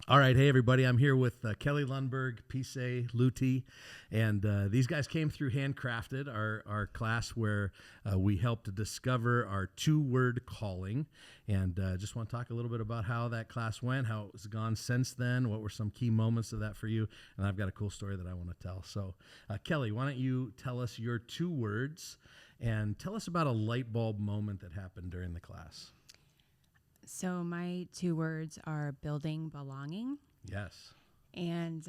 All right, hey everybody, I'm here with Kelly Lundberg, Pise Luti, and these guys came through Handcrafted, our class where we helped to discover our two-word calling, and just want to talk a little bit about how that class went, how it's gone since then, what were some key moments of that for you, and I've got a cool story that I want to tell. So, Kelly, why don't you tell us your two words, and tell us about a light bulb moment that happened during the class. So my two words are building belonging. Yes. And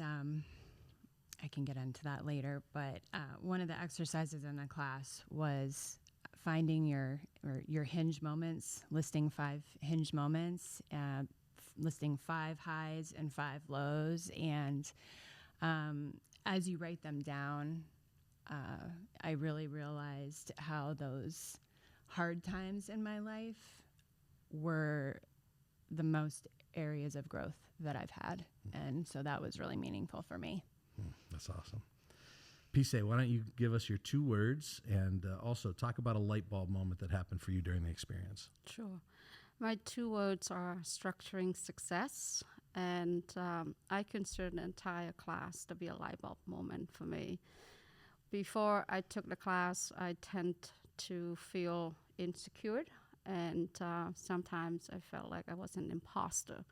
I can get into that later. But one of the exercises in the class was finding your hinge moments, listing 5 hinge moments, listing 5 highs and 5 lows. And as you write them down, I really realized how those hard times in my life were the most areas of growth that I've had. And so that was really meaningful for me. That's awesome. Pise, why don't you give us your two words and also talk about a light bulb moment that happened for you during the experience? Sure. My two words are structuring success, and I consider the entire class to be a light bulb moment for me. Before I took the class, I tend to feel insecure. And sometimes I felt like I was an imposter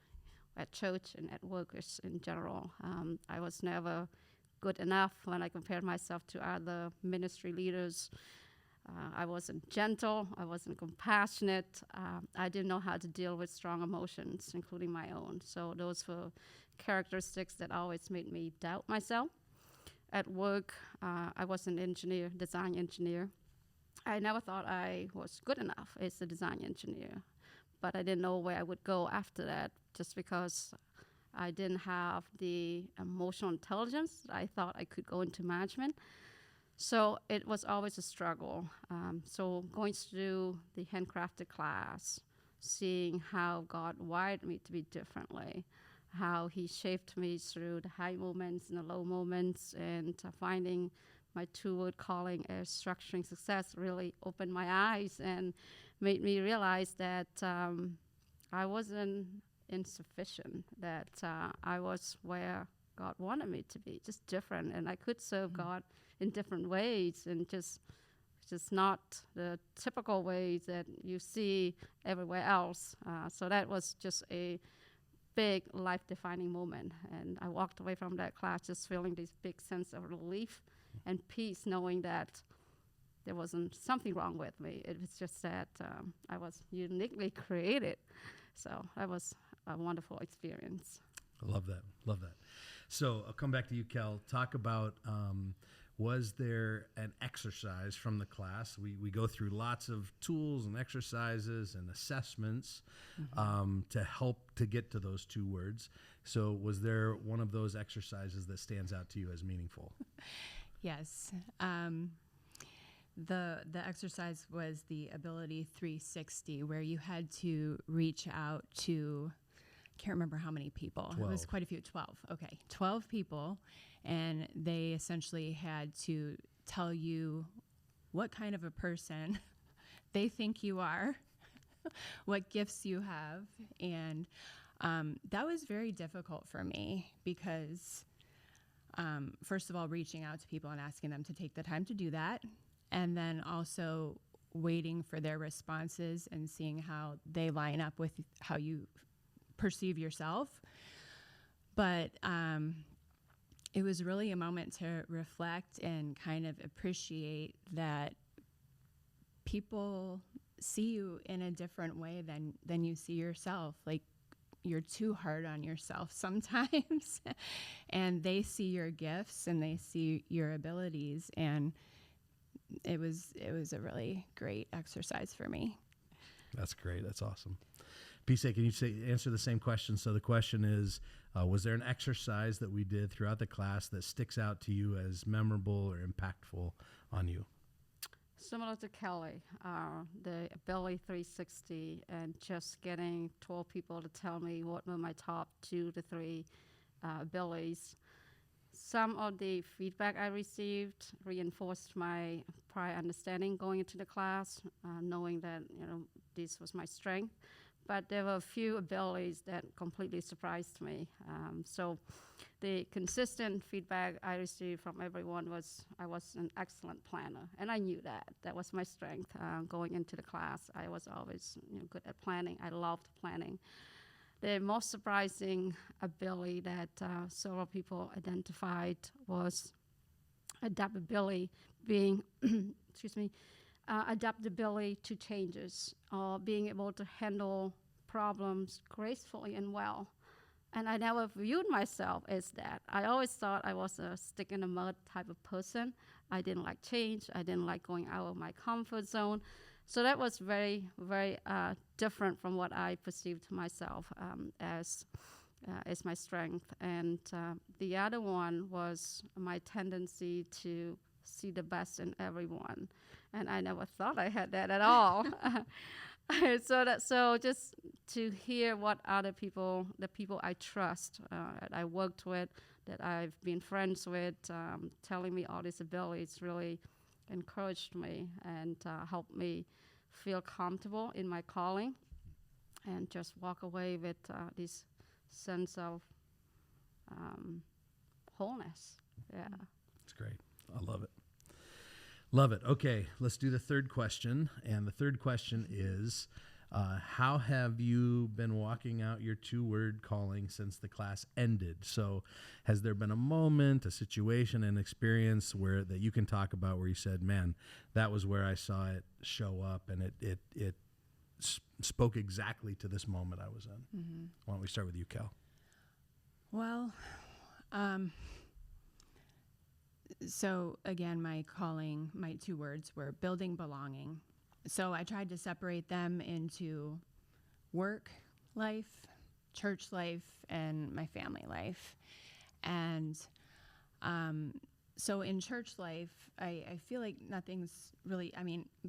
at church and at work in general. I was never good enough when I compared myself to other ministry leaders. I wasn't gentle. I wasn't compassionate. I didn't know how to deal with strong emotions, including my own. So those were characteristics that always made me doubt myself. At work, I was an engineer, design engineer. I never thought I was good enough as a design engineer, but I didn't know where I would go after that just because I didn't have the emotional intelligence. I thought I could go into management. So it was always a struggle. So going through the Handcrafted class, seeing how God wired me to be differently, how he shaped me through the high moments and the low moments, and finding my two-word calling as structuring success really opened my eyes and made me realize that I wasn't insufficient, that I was where God wanted me to be, just different. And I could serve God in different ways and just not the typical ways that you see everywhere else. So that was just a big life-defining moment. And I walked away from that class just feeling this big sense of relief and peace, knowing that there wasn't something wrong with me. It was just that I was uniquely created. So that was a wonderful experience. I love that. Love that. So I'll come back to you, Kel. Talk about, was there an exercise from the class? We go through lots of tools and exercises and assessments to help to get to those two words. So was there one of those exercises that stands out to you as meaningful? Yes. The exercise was the Ability 360, where you had to reach out to, can't remember how many people. 12. It was quite a few. 12. Okay. 12 people. And they essentially had to tell you what kind of a person they think you are, what gifts you have. And that was very difficult for me because first of all, reaching out to people and asking them to take the time to do that, and then also waiting for their responses and seeing how they line up with how you perceive yourself. But it was really a moment to reflect and kind of appreciate that people see you in a different way than you see yourself. Like, you're too hard on yourself sometimes, and they see your gifts and they see your abilities, and it was a really great exercise for me. That's great. That's awesome. Pise, can you answer the same question? So the question is, was there an exercise that we did throughout the class that sticks out to you as memorable or impactful on you? Similar to Kelly, the Ability 360, and just getting 12 people to tell me what were my top 2 to 3 abilities. Some of the feedback I received reinforced my prior understanding going into the class, knowing that this was my strength. but there were a few abilities that completely surprised me. So the consistent feedback I received from everyone was I was an excellent planner, and I knew that. That was my strength going into the class. I was always good at planning. I loved planning. The most surprising ability that several people identified was adaptability, being, excuse me, adaptability to changes, or being able to handle problems gracefully and well. And I never viewed myself as that. I always thought I was a stick in the mud type of person. I didn't like change. I didn't like going out of my comfort zone. So that was very, very different from what I perceived myself as my strength. And the other one was my tendency to see the best in everyone. And I never thought I had that at all. So just to hear what other people, the people I trust, that I worked with, that I've been friends with, telling me all these abilities really encouraged me and helped me feel comfortable in my calling and just walk away with this sense of wholeness. Yeah. That's great. I love it. Love it. Okay, let's do the third question. And the third question is, how have you been walking out your two-word calling since the class ended? So has there been a moment, a situation, an experience where that you can talk about where you said, man, that was where I saw it show up and it spoke exactly to this moment I was in? Mm-hmm. Why don't we start with you, Kel? Well, so again, my calling, my two words were building belonging. So I tried to separate them into work life, church life, and my family life. And so in church life, I feel like nothing's really,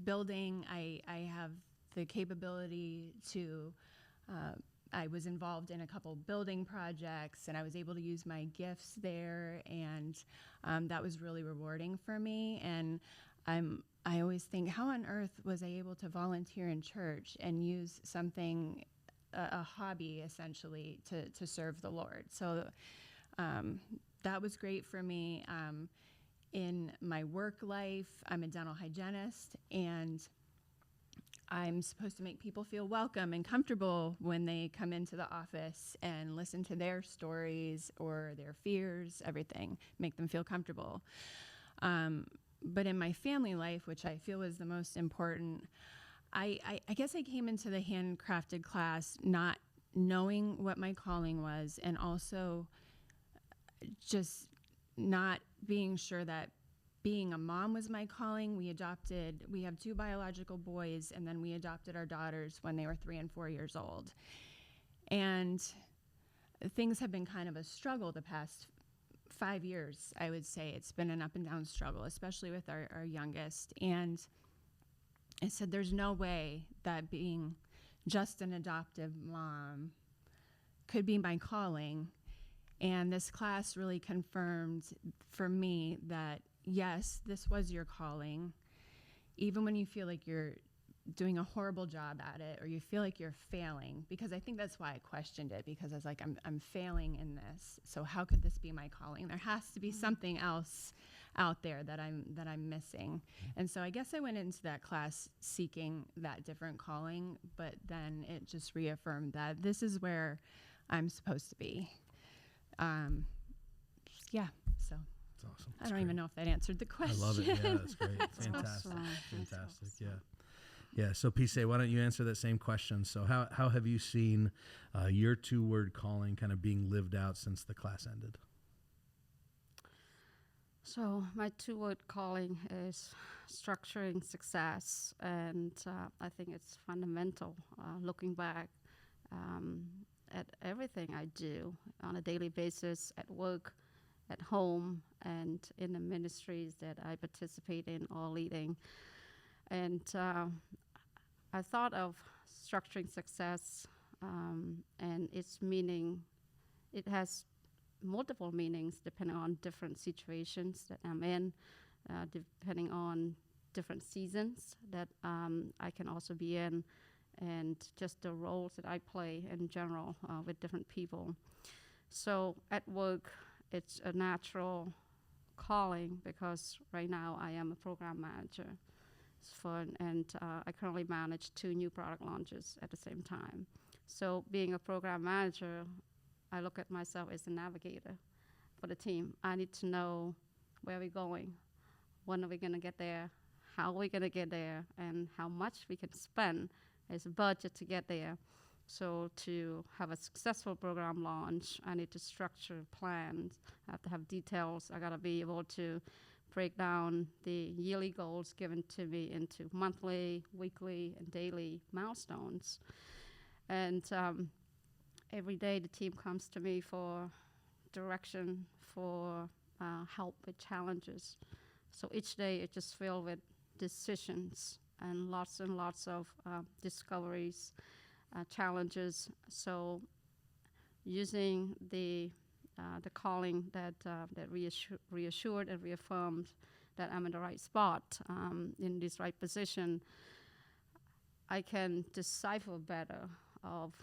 building, I have the capability to, I was involved in a couple building projects, and I was able to use my gifts there, and that was really rewarding for me. And I always think, how on earth was I able to volunteer in church and use something, a hobby essentially, to serve the Lord? So that was great for me. In my work life, I'm a dental hygienist, and I'm supposed to make people feel welcome and comfortable when they come into the office and listen to their stories or their fears, everything, make them feel comfortable. But in my family life, which I feel is the most important, I guess I came into the Handcrafted class not knowing what my calling was, and also just not being sure that being a mom was my calling. We have 2 biological boys, and then we adopted our daughters when they were 3 and 4 years old. And things have been kind of a struggle the past 5 years, I would say. It's been an up and down struggle, especially with our youngest. And I said, there's no way that being just an adoptive mom could be my calling. And this class really confirmed for me that, yes, this was your calling, even when you feel like you're doing a horrible job at it, or you feel like you're failing, because I think that's why I questioned it, because I was like, I'm failing in this. So how could this be my calling? There has to be something else out there that I'm missing. And so I guess I went into that class seeking that different calling, but then it just reaffirmed that this is where I'm supposed to be. Yeah, so. That's awesome. I don't even know if that answered the question. I love it. Yeah, that's great. Fantastic. Awesome. Fantastic. Yeah. Yeah. So, Pise, why don't you answer that same question? So, how have you seen your two-word calling kind of being lived out since the class ended? So my two-word calling is structuring success, and I think it's fundamental. Looking back at everything I do on a daily basis, at work, at home, and in the ministries that I participate in or leading. And I thought of structuring success and its meaning. It has multiple meanings depending on different situations that I'm in, depending on different seasons that I can also be in. and just the roles that I play in general with different people. So at work, it's a natural calling because right now I am a program manager. It's fun, and I currently manage 2 new product launches at the same time. So being a program manager, I look at myself as a navigator for the team. I need to know where we're going, when are we going to get there, how are we going to get there, and how much we can spend as a budget to get there. So to have a successful program launch, I need to structure plans. I have to have details. I got to be able to break down the yearly goals given to me into monthly, weekly, and daily milestones. And every day the team comes to me for direction, for help with challenges. So each day it's just filled with decisions and lots of discoveries, challenges. So using the calling that reassured and reaffirmed that I'm in the right spot, in this right position, I can decipher better of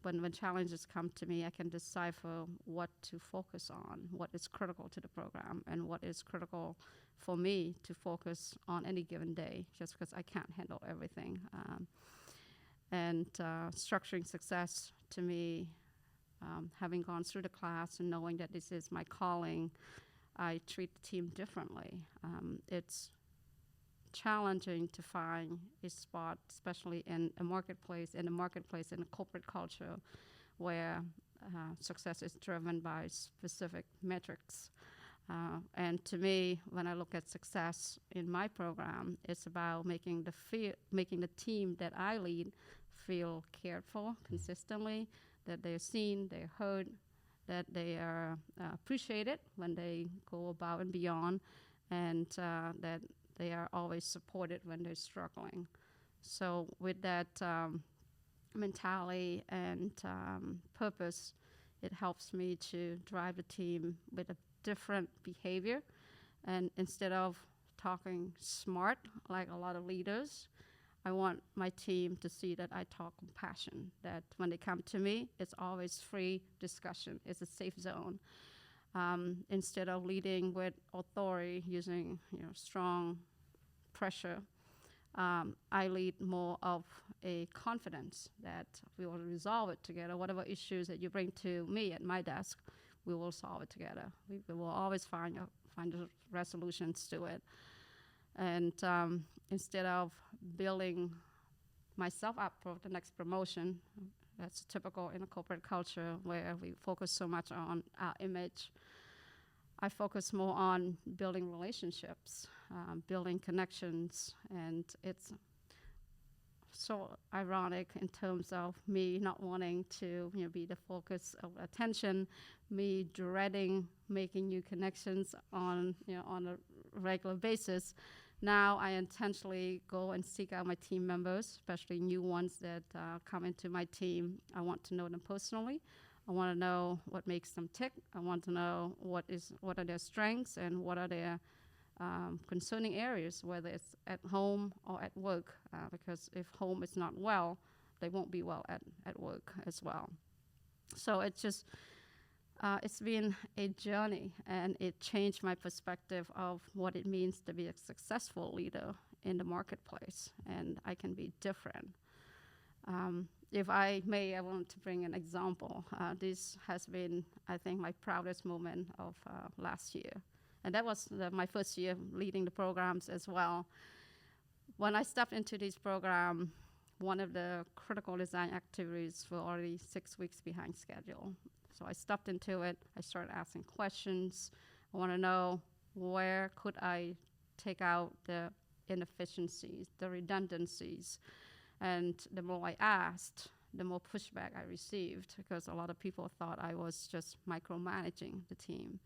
when challenges come to me, I can decipher what to focus on, what is critical to the program, and what is critical for me to focus on any given day, just because I can't handle everything. And structuring success to me, having gone through the class and knowing that this is my calling, I treat the team differently. It's challenging to find a spot, especially in a marketplace, in a corporate culture where success is driven by specific metrics. And to me, when I look at success in my program, it's about making the team that I lead feel cared for consistently, that they're seen, they're heard, that they are appreciated when they go above and beyond, and that they are always supported when they're struggling. So with that mentality and purpose, it helps me to drive the team with a different behavior. And instead of talking smart like a lot of leaders, I want my team to see that I talk with passion, that when they come to me, it's always free discussion. It's a safe zone. Instead of leading with authority, using strong pressure, I lead more of a confidence that we will resolve it together. Whatever issues that you bring to me at my desk, we will solve it together. We will always find the resolutions to it. And instead of building myself up for the next promotion, that's typical in a corporate culture where we focus so much on our image, I focus more on building relationships, building connections, and it's so ironic in terms of me not wanting to be the focus of attention, me dreading making new connections on a regular basis. Now I intentionally go and seek out my team members, especially new ones that come into my team. I want to know them personally. I want to know what makes them tick. I want to know what are their strengths and what are their concerning areas, whether it's at home or at work, because if home is not well, they won't be well at work as well. So it's just, it's been a journey, and it changed my perspective of what it means to be a successful leader in the marketplace, and I can be different. If I may, I want to bring an example. This has been, I think, my proudest moment of last year. And that was my first year leading the programs as well. When I stepped into this program, one of the critical design activities were already 6 weeks behind schedule. So I stepped into it. I started asking questions. I want to know, where could I take out the inefficiencies, the redundancies? And the more I asked, the more pushback I received, because a lot of people thought I was just micromanaging the team.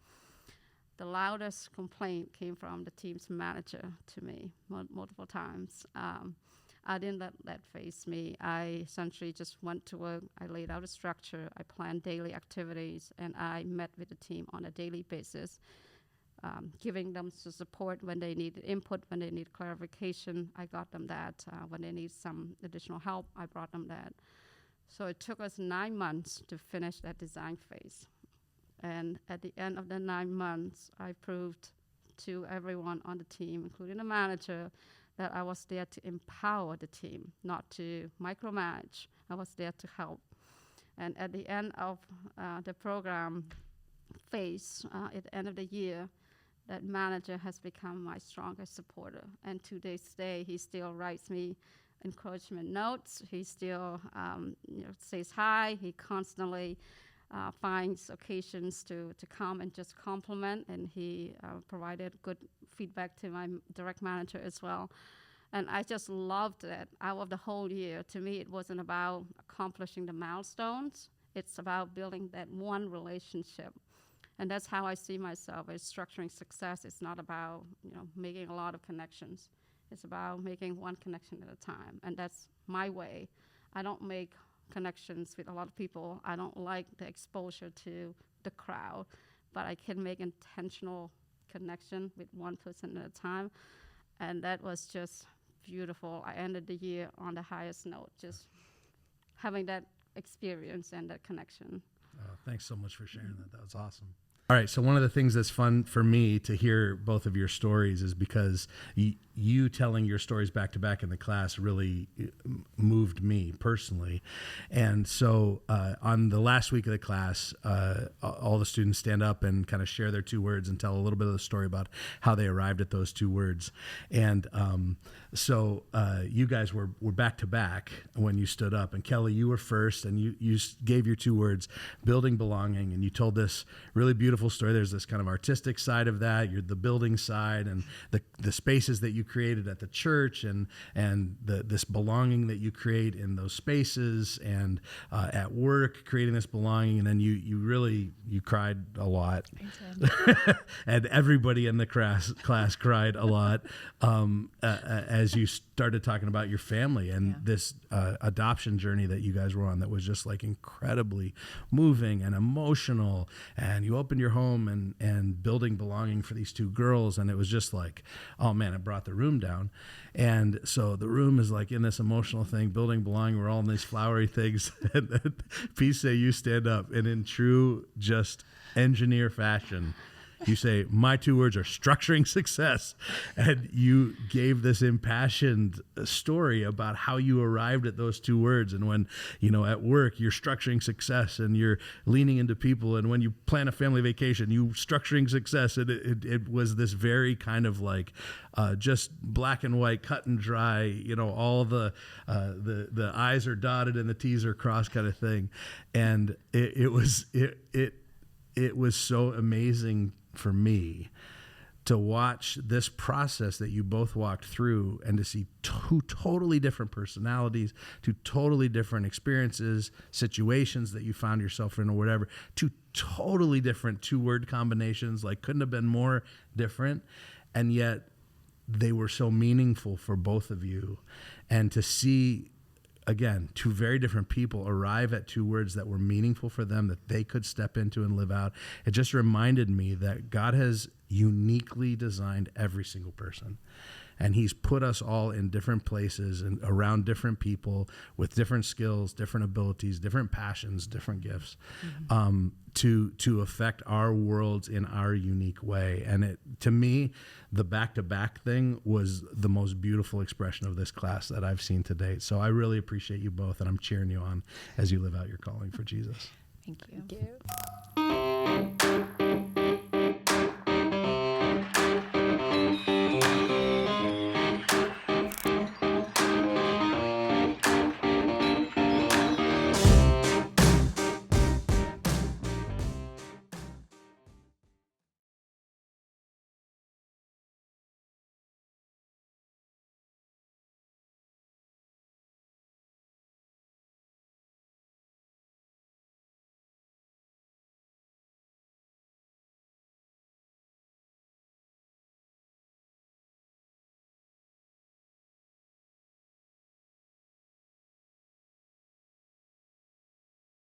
The loudest complaint came from the team's manager to me multiple times. I didn't let that faze me. I essentially just went to work. I laid out a structure. I planned daily activities, and I met with the team on a daily basis. giving them the support when they needed input, when they need clarification. I got them that. When they need some additional help, I brought them that. So it took us 9 months to finish that design phase. And at the end of the 9 months, I proved to everyone on the team, including the manager, that I was there to empower the team, not to micromanage. I was there to help. And at the end of the program phase, at the end of the year, that manager has become my strongest supporter. And to this day, he still writes me encouragement notes. He still says hi. He constantly finds occasions to come and just compliment, and he provided good feedback to my direct manager as well. And I just loved that. Out of the whole year, to me, it wasn't about accomplishing the milestones. It's about building that one relationship. And that's how I see myself as structuring success. It's not about making a lot of connections. It's about making one connection at a time. And that's my way. I don't make connections with a lot of people. I don't like the exposure to the crowd, but I can make intentional connection with one person at a time. And that was just beautiful. I ended the year on the highest note, just having that experience and that connection. Thanks so much for sharing that. That was awesome. All right, so one of the things that's fun for me to hear both of your stories is because you telling your stories back to back in the class really moved me personally. And so on the last week of the class, all the students stand up and kind of share their 2 words and tell a little bit of the story about how they arrived at those 2 words. And so you guys were back to back when you stood up. And Kelly, you were first, and you gave your 2 words, building belonging, and you told this really beautiful story. There's this kind of artistic side of that. You're the building side, and the spaces that you created at the church, and this belonging that you create in those spaces, and at work creating this belonging. And then you cried a lot. I did. And everybody in the class cried a lot as you started talking about your family and this adoption journey that you guys were on, that was just like incredibly moving and emotional. And you opened your home and building belonging for these 2 girls, and it was just like, oh man, it brought the room down. And so the room is like in this emotional thing, building belonging, we're all in these flowery things. And then Pisa, you stand up, and in true just engineer fashion, you say, my 2 words are structuring success. And you gave this impassioned story about how you arrived at those 2 words. And when, at work, you're structuring success and you're leaning into people. And when you plan a family vacation, you structuring success. And it was this very kind of like just black and white, cut and dry, all the I's are dotted and the T's are crossed kind of thing. And it was so amazing for me to watch this process that you both walked through, and to see 2 totally different personalities, 2 totally different experiences, situations that you found yourself in or whatever, 2 totally different 2-word combinations, like couldn't have been more different. And yet they were so meaningful for both of you. And to see, again, 2 very different people arrive at 2 words that were meaningful for them, that they could step into and live out. It just reminded me that God has uniquely designed every single person. And he's put us all in different places and around different people with different skills, different abilities, different passions, different gifts, to affect our worlds in our unique way. And to me, the back-to-back thing was the most beautiful expression of this class that I've seen to date. So I really appreciate you both, and I'm cheering you on as you live out your calling for Jesus. Thank you. Thank you.